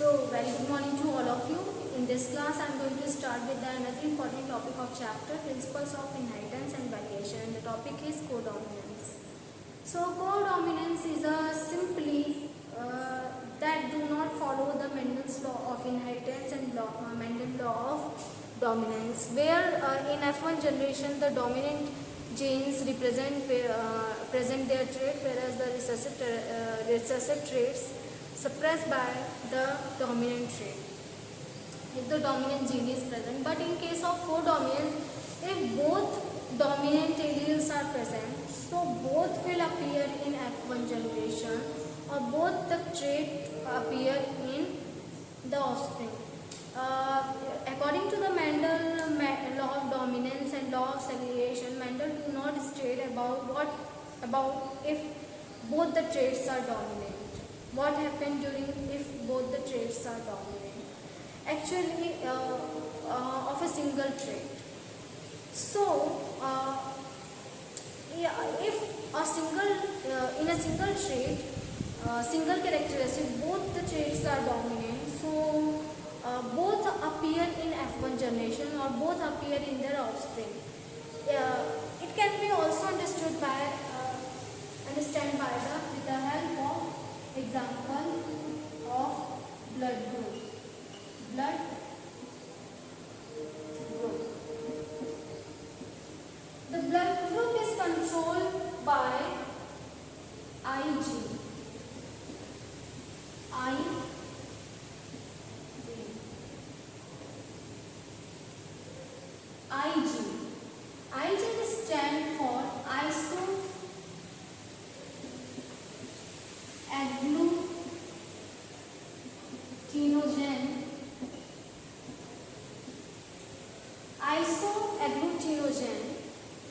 Very good morning to all of you. In this class, I am going to start with another important topic of chapter, Principles of Inheritance and Variation, and the topic is codominance. Codominance is a simply that do not follow the Mendel's law of inheritance and Mendel's law of dominance, where in F1 generation the dominant genes represent present their trait, whereas the recessive traits suppressed by the dominant trait if the dominant gene is present. But in case of codominance, if both dominant alleles are present, so both will appear in F1 generation, or both the trait appear in the offspring. According to the Mendel law of dominance and law of segregation, Mendel do not state about if both the traits are dominant. What happened during if both the traits are dominant? Actually, of a single trait. So, if a single in a single trait, single characteristic, both the traits are dominant. So, both appear in F1 generation or both appear in their offspring. It can be also understood by with the help of example of blood group. Blood group. The blood group is controlled by IG. IG stands for isoagglutinogen,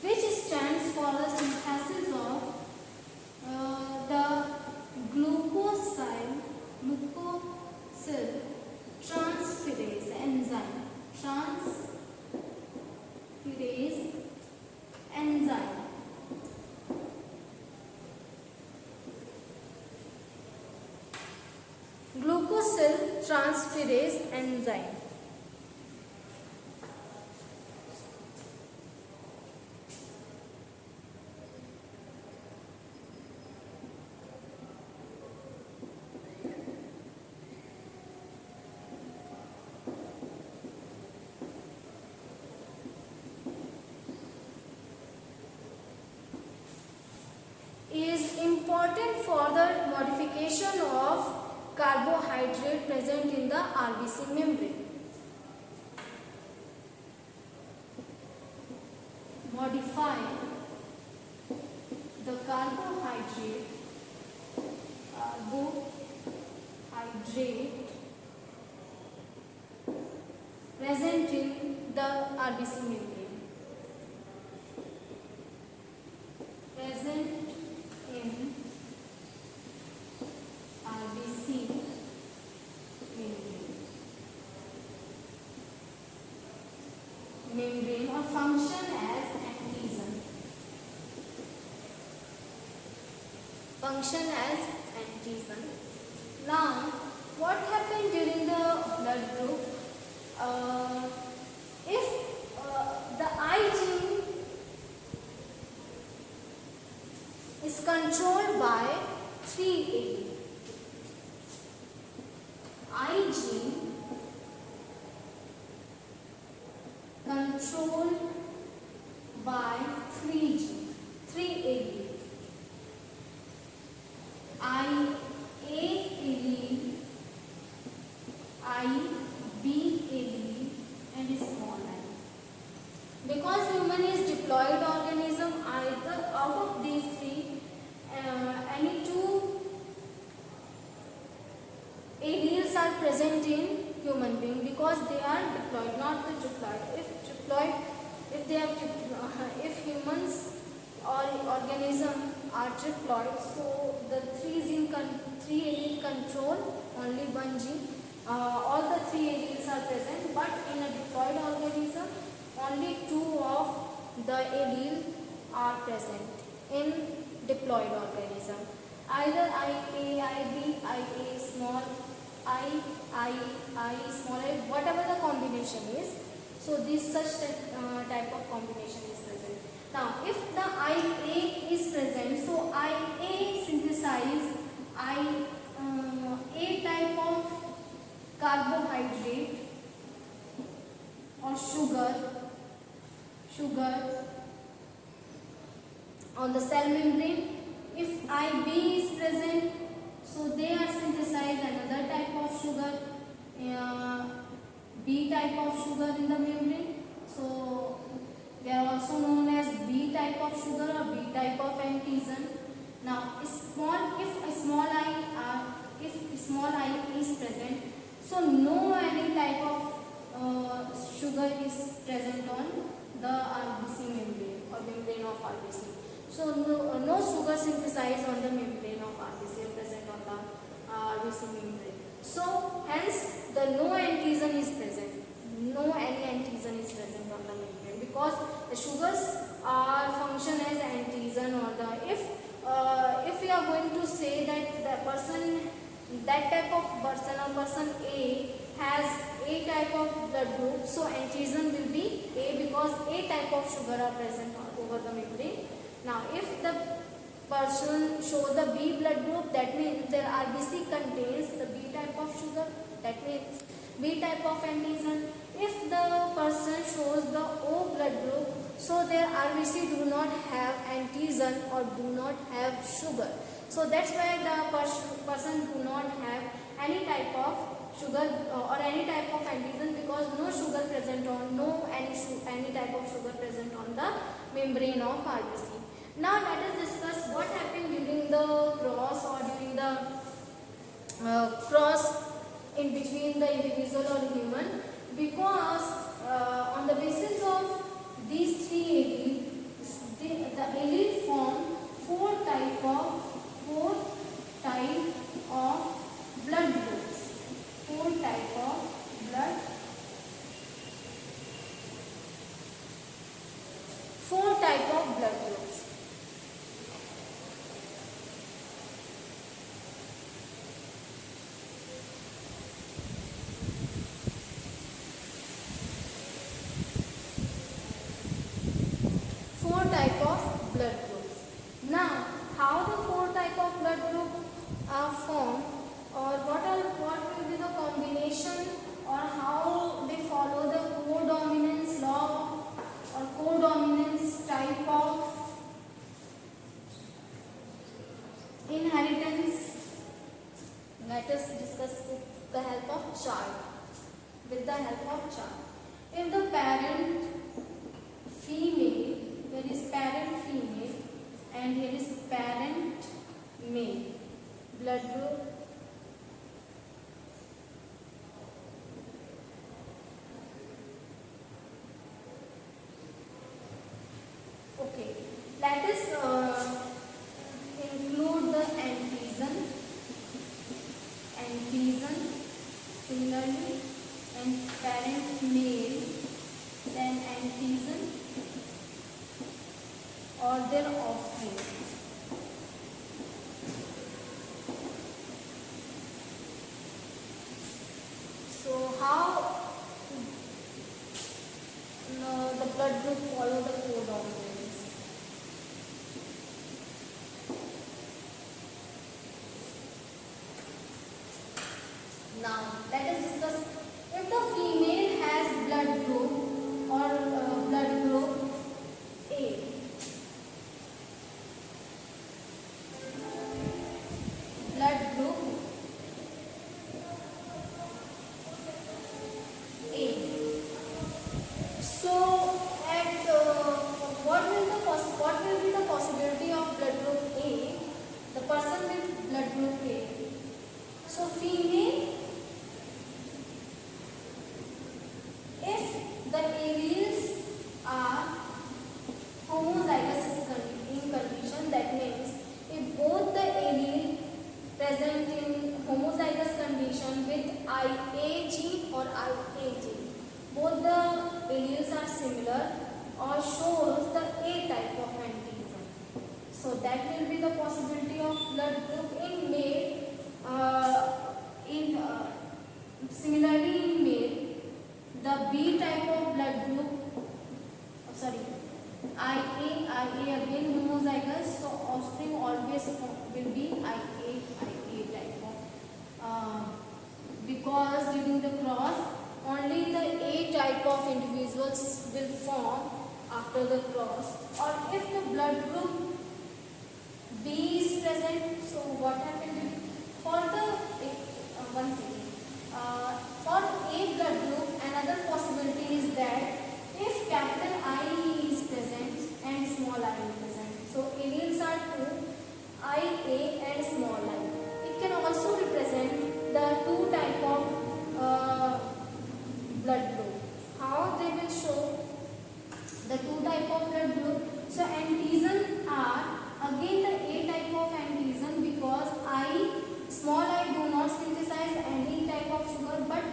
which stands for the synthesis of the glucosyl transferase enzyme. Glucosyl transferase enzyme. Is important for the modification of carbohydrate present in the RBC membrane. Modify the carbohydrate present in the RBC membrane. Membrane or function as antigen. Now, what happened during the blood group? If the I gene is controlled by 3A, I gene controlled by 3A. IA allele, IB allele, and small I. Because human is diploid organism, either out of these three, any two alleles are present in human being because they are diploid, not the triploid. If humans or organism are triploid, so the three allele control only one gene. All the three alleles are present, but in a diploid organism, only two of the allele are present in diploid organism. Either IA, IB, IA small I, I, I, small I, whatever the combination is. So this type of combination is present. Now if the IA is present, so IA synthesize A type of carbohydrate or sugar on the cell membrane. If IB is present, so they are synthesize another type of sugar, B type of sugar in the membrane. So they are also known as B type of sugar or B type of antigen. Now if small I is present, so no any type of sugar is present on the RBC membrane or membrane of RBC. So no sugar synthesized on the membrane of RBC present on the RBC membrane. So hence the no antigen is present. No any antigen is present on the membrane because the sugars are function as antigen or the if we are going to say that the person, that type of person A has A type of blood group, so antigen will be A because A type of sugar are present over the membrane. Now if the person shows the B blood group, that means their RBC contains the B type of sugar, that means B type of antigen. If the person shows the O blood group, so their RBC do not have antigen or do not have sugar. So that's why the person do not have any type of sugar or any type of antigen because no sugar present on, any type of sugar present on the membrane of RBC. Now let us discuss what happened during the cross or during the cross in between the individual or human, because on the basis of these three alleles, the allele form four type of blood groups. Four type of blood groups. Four type of blood groups. Now, how the four type of blood group are formed, or what will be the combination, or how they follow the codominance law or codominance type of inheritance? Let us discuss with the help of chart. If the parent female, there is parent female and here is parent male, blood group okay. Let us include the antigen similarly, and parent male, then antigen or their offspring. So how the blood group follow the codominance? Now let us discuss if the female has blood group or blood group A. Blood group A. So at what will be the possibility of blood group A? The person with blood group A. So female, if the alleles are homozygous in condition, that means if both the allele present in homozygous condition with IA gene or IA gene, both the alleles are similar or shows the A type of antigen. So that will be the possibility of blood group in male will be IA type of, because during the cross only the A type of individuals will form after the cross. Or if the blood group B is present, so what happened for the one second. For A blood group, another possibility is that if capital I is present and small I is present, so alleles are two, IA and small I. It can also represent the two type of blood group. How they will show the two type of blood group? So antigen are again the A type of antigen, because I small I do not synthesize any type of sugar, but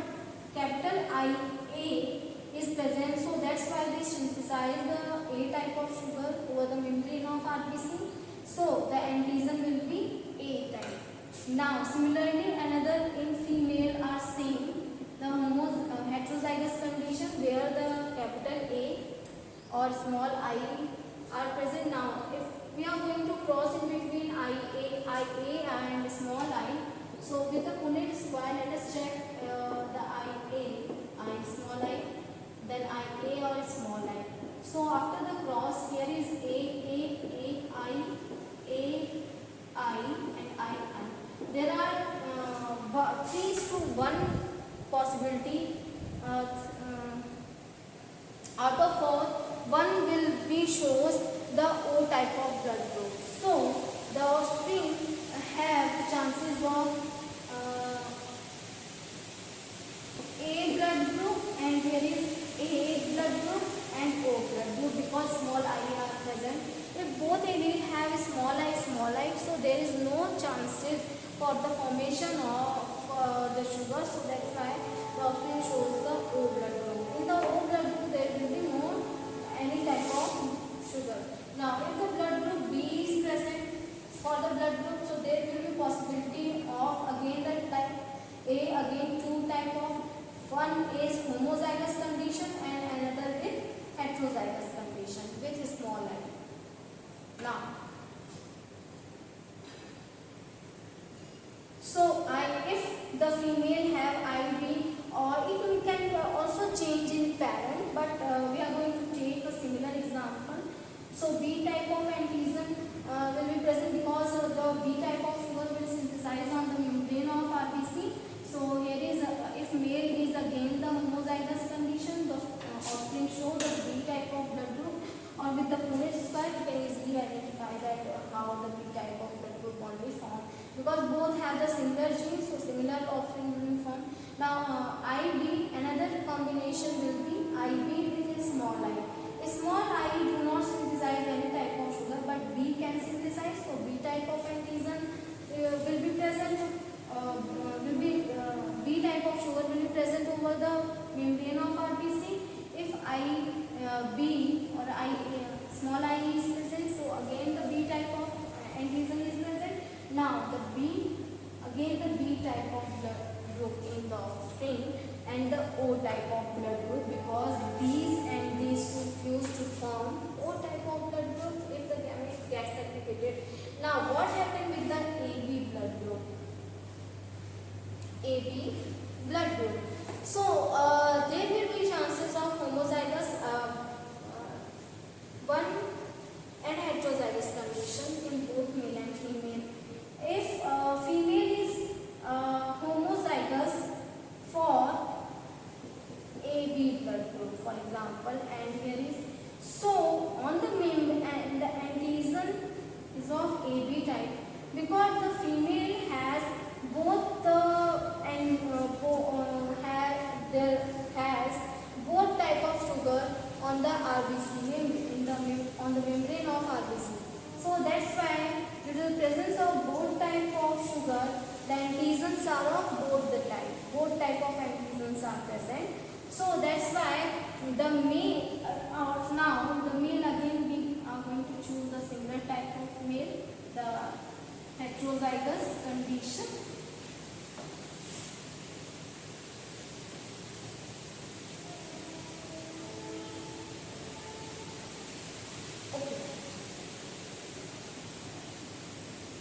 capital IA is present, so that's why they synthesize the A type of sugar over the membrane of RBC. So the antigen will be A type. Now similarly another in female are same, the heterozygous condition where the capital A or small I are present. Now if we are going to cross in between IA and small I, so with the Punnett square let us check the I small I, then IA or small I. So after the cross here is A, I and I. There are 3:1 possibility. Out of 4, one will be shows the O type of blood group. So the offspring have chances of A blood group, and here is A blood group and O blood group, because small I are present. If both allele have small I, so there is no chances for the formation of the sugar. So that's why the offspring shows the O blood group. In the O blood group there will be no any type of sugar. Now if the blood group B is present for the blood group, so there will be possibility of again the type A, again two type of, one is homozygous condition and another with heterozygous condition with small I. Now so if the female have IB, or it can also change in parent, but we are going to take a similar example. So B type of antigen will be present, because the B type of sugar will synthesize on the membrane of RBC. So here is if male is again the homozygous condition, the offspring show the B type of blood group, or with the Punnett square you can easily identify that how the B type of blood group only form, because both have the similar genes, so similar offspring will be formed. Now IB, another combination will be IB with a small I. A small I do not synthesize any type of sugar, but B can synthesize, so B type of antigen will be present. B type of sugar will be present over the membrane of RBC. If B or small I is present, so again the B type of antigen is present. Now the B type of blood group in the offspring, and the O type of blood group, because these and these two fuse to form O type of blood group if the gamete gets segregated. Now what happened with the AB blood group? AB blood group. So there will be chances of homozygous one and heterozygous condition in both male and female. If female is homozygous for AB blood group, for example, and here is, so on the membrane and the antigen is of AB type, because the female has both the and has both type of sugar on the RBC on the membrane of RBC. So that's why due to the presence of both type of sugar, the antigens are of both the type. Both type of antigens are present. So that's why the male now the male, again we are going to choose the similar type of male, the heterozygous condition.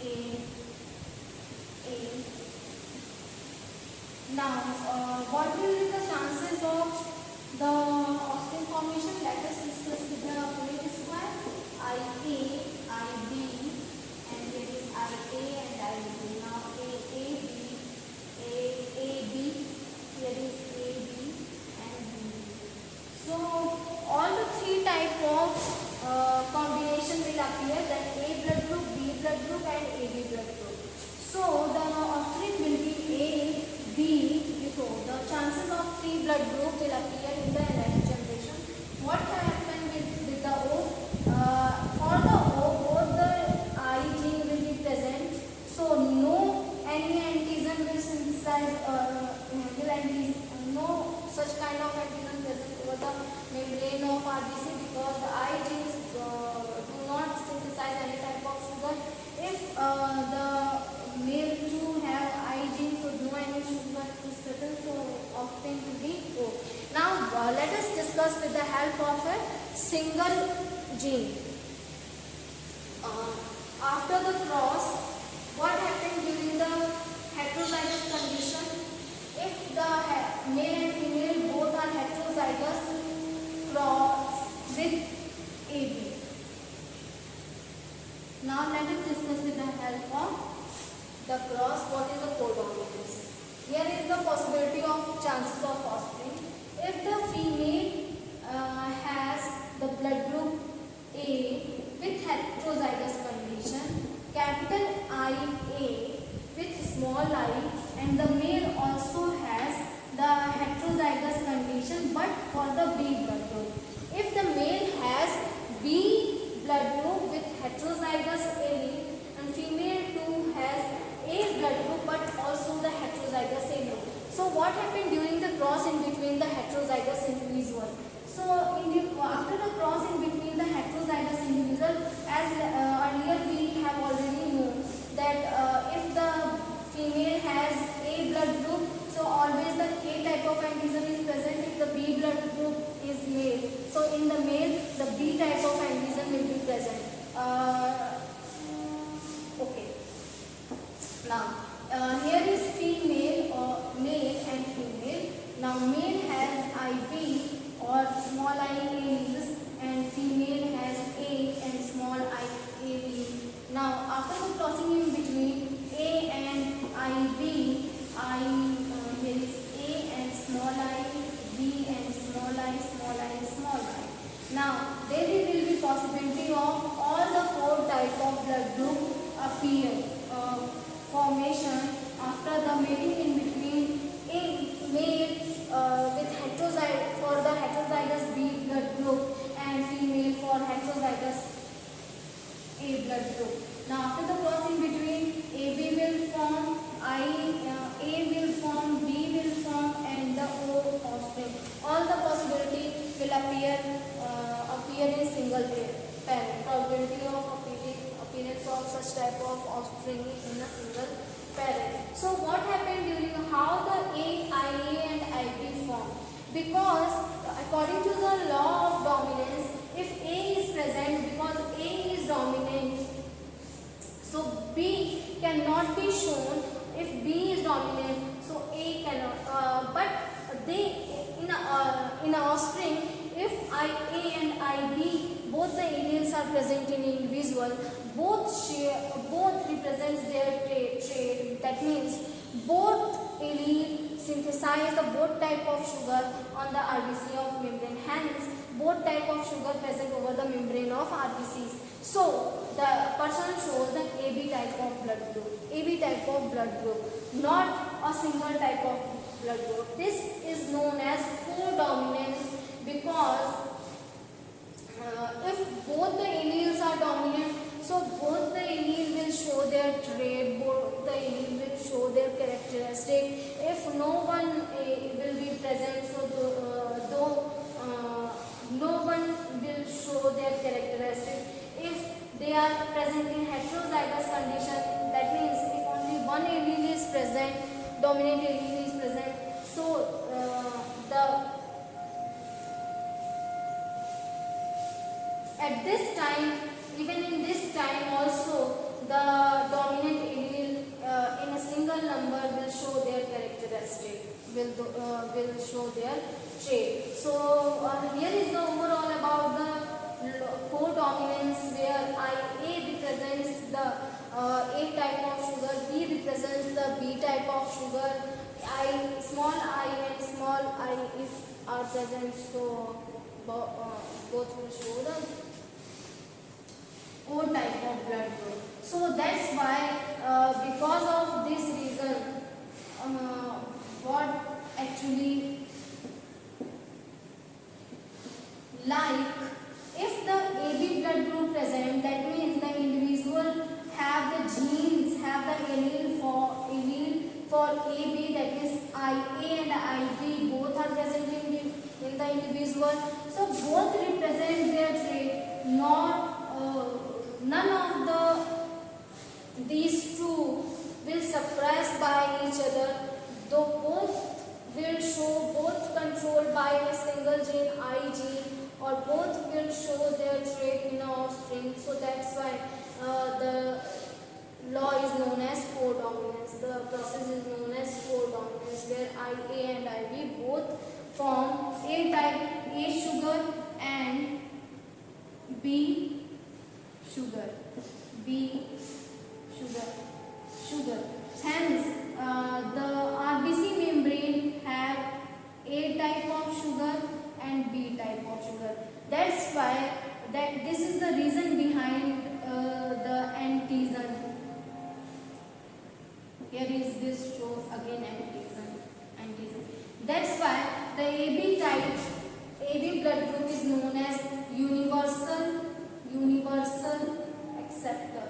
Okay. Now, what will be the chances of the offspring formation? Let us discuss with the Punnett square. IA, IB, and here is IA and IB. Now, AAB, AAB, here is AB and BB. So, all the three type of combination will appear, then A blood group, B blood group and AB blood group. So, the offspring will be A, B, the chances of three blood group will appear in the next generation. What happened with the O? For the O, both the I gene will be present. So no any antigen will synthesize, no such kind of antigen present over the membrane of RBC, because the I genes do not synthesize any type of sugar. If the male to have I gene, so no any sugar is present, so often to be O. Now let us discuss with the help of a single gene. After the cross, what happened during the heterozygous condition? If the male and female both are heterozygous, cross with AB. Now let us discuss with the help of the cross what is the codominance. Here is the possibility of chances of offspring. If the female has the blood group A with heterozygous condition, capital IA with small I, and the male also has the heterozygous condition but for the B blood group. If the male has B blood group with heterozygous allele and female too has A blood group but also the heterozygous allele. So what happened during the cross in between the heterozygous individual? So after the cross in between the heterozygous individual, as earlier we have already known that if the female has A blood group, so always the A type of antigen is present if the B blood group is male. So in the male, the B type of antigen will be present. Okay. Now, here is female or male and female. Now, male has IB or small I alleles and female has A and small I allele. Now, after the crossing in between A and IB, here is A and small I, B and small I, small I, small I. Now, there will be possibility of all the four type of blood group appear. Formation after the mating in between A male with heterozygous for the heterozygous B blood group and female for heterozygous A blood group. Now after the cross in between, AB will form, A will form, B will form and the O offspring. All the possibility will appear in single parent. Probability of appearance of such type of offspring in a single parent. So what happened during how the IA and IB form? Because according to the law of dominance, if A is present, because A is dominant, so B cannot be shown. If B is dominant, so A cannot. But they in a offspring, if IA and IB both the alleles are present in individual, both represents their trait. That means both allele synthesize the both type of sugar on the RBC of membrane. Hence, both type of sugar present over the membrane of RBCs. So the person shows the AB type of blood group. AB type of blood group, not a single type of blood group. This is known as codominance because if both the alleles are dominant, so both the allele will show their trait, both the allele will show their characteristic. If no one will be present, so no one will show their characteristic. If they are present in heterozygous condition, that means if only one allele is present, dominant allele is present, so at this time, even in this time also, the dominant allele in a single number will show their characteristic. sugar, small I and small I if are present, so both will show the O type of blood group. So that's why because of this reason, what actually, like if the AB blood group present, that means the individual have the genes, have the allele for AB, that means IA and IB both are present in the individual. So both represent their trait, none of these two will suppress by each other, though both will show, both controlled by a single gene, I gene, or both will show their trait in offspring. So that's why the law is known as codominance. The process is known as codominance, where IA and IB both form A type, A sugar and B sugar, B sugar. Hence, the RBC membrane have A type of sugar and B type of sugar. That's why this is the reason behind the antigen. Here is this shows again antigen. That's why the AB blood group is known as universal acceptor.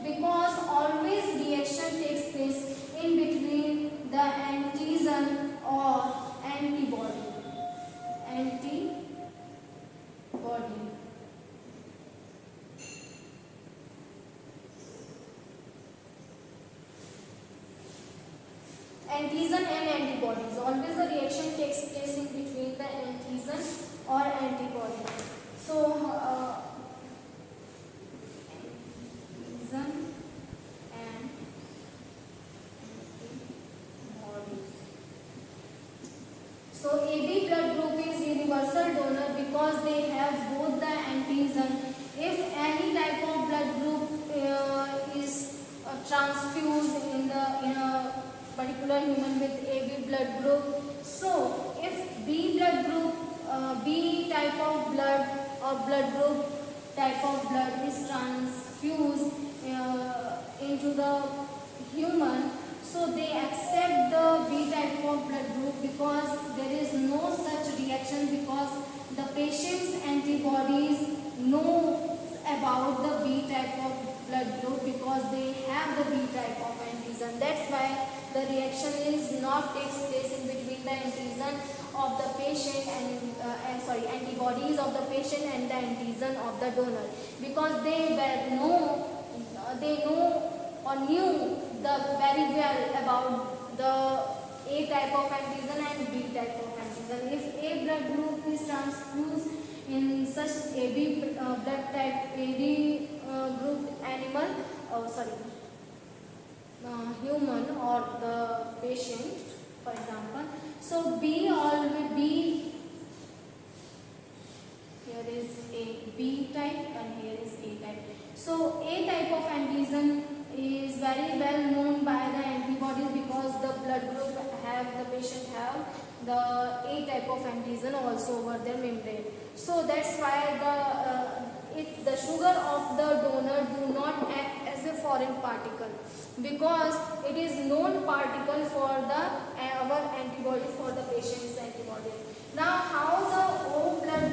Because always reaction takes place in between the antigen or antibody. Antigen and antibodies. Always the reaction takes place in between the antigen or antibodies. So antigen and antibodies. So AB blood group is universal donor because they have both the antigen. If any type of blood group is transfused in a particular human with AB blood group, so if B blood group, B type of blood or blood group type of blood is transfused into the human, so they accept the B type of blood group because there is no such reaction, because the patient's antibodies know about the B type of blood group because they have the B type of antigen. That's why the reaction is not takes place in between the antigen of the patient and antibodies of the patient and the antigen of the donor, because they know or knew the very well about the A type of antigen and B type of antigen. If A blood group is transfused in such AB blood type, AB group animal, human or the patient, for example. So B here is a B type and here is A type. So A type of antigen is very well known by the antibodies because the blood group the patient have the A type of antigen also over their membrane. So that's why the sugar of the donor do not act as a foreign particle, because it is known particle for our antibodies, for the patient's antibodies. Now, how the O blood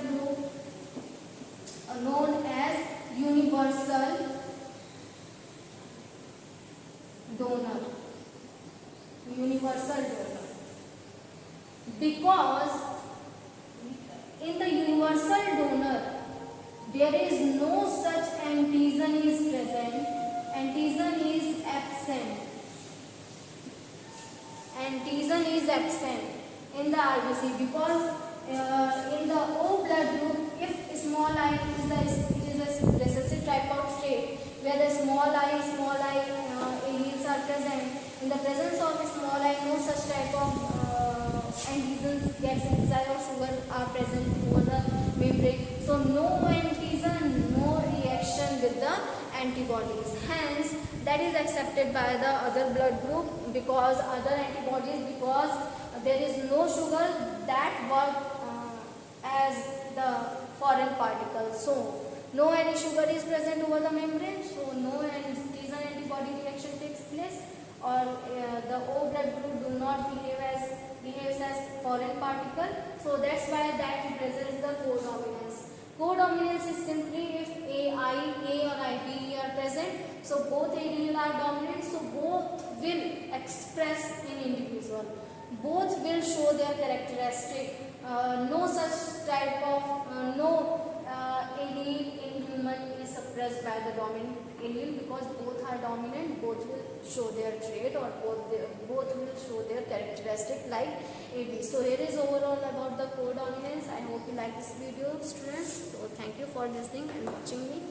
group known as universal donor, because in the universal donor there is no such antigen is present, antigen is absent in the RBC, because in the O blood group, if small I is a recessive type of trait where the small I alleles are present. In the presence of small I, no such type of antigens get synthesized or sugar are present over the membrane. So no antigen, no reaction with the antibodies. Hence, that is accepted by the other blood group because other antibodies, because there is no sugar that work as the foreign particle. So, no any sugar is present over the membrane, so no antigen antibody reaction takes place, or the O blood group do not behaves as foreign particle. So that's why that represents the codominance. Codominance is simply if A or IB are present, so both allele are dominant, so both will express in individual. Both will show their characteristic. No such type of allele in human is suppressed by the dominant allele, because both are dominant, both will show their trait, or both will show their characteristic like AB. So here is overall about the codominance. I hope you like this video, students. So thank you for listening and watching me.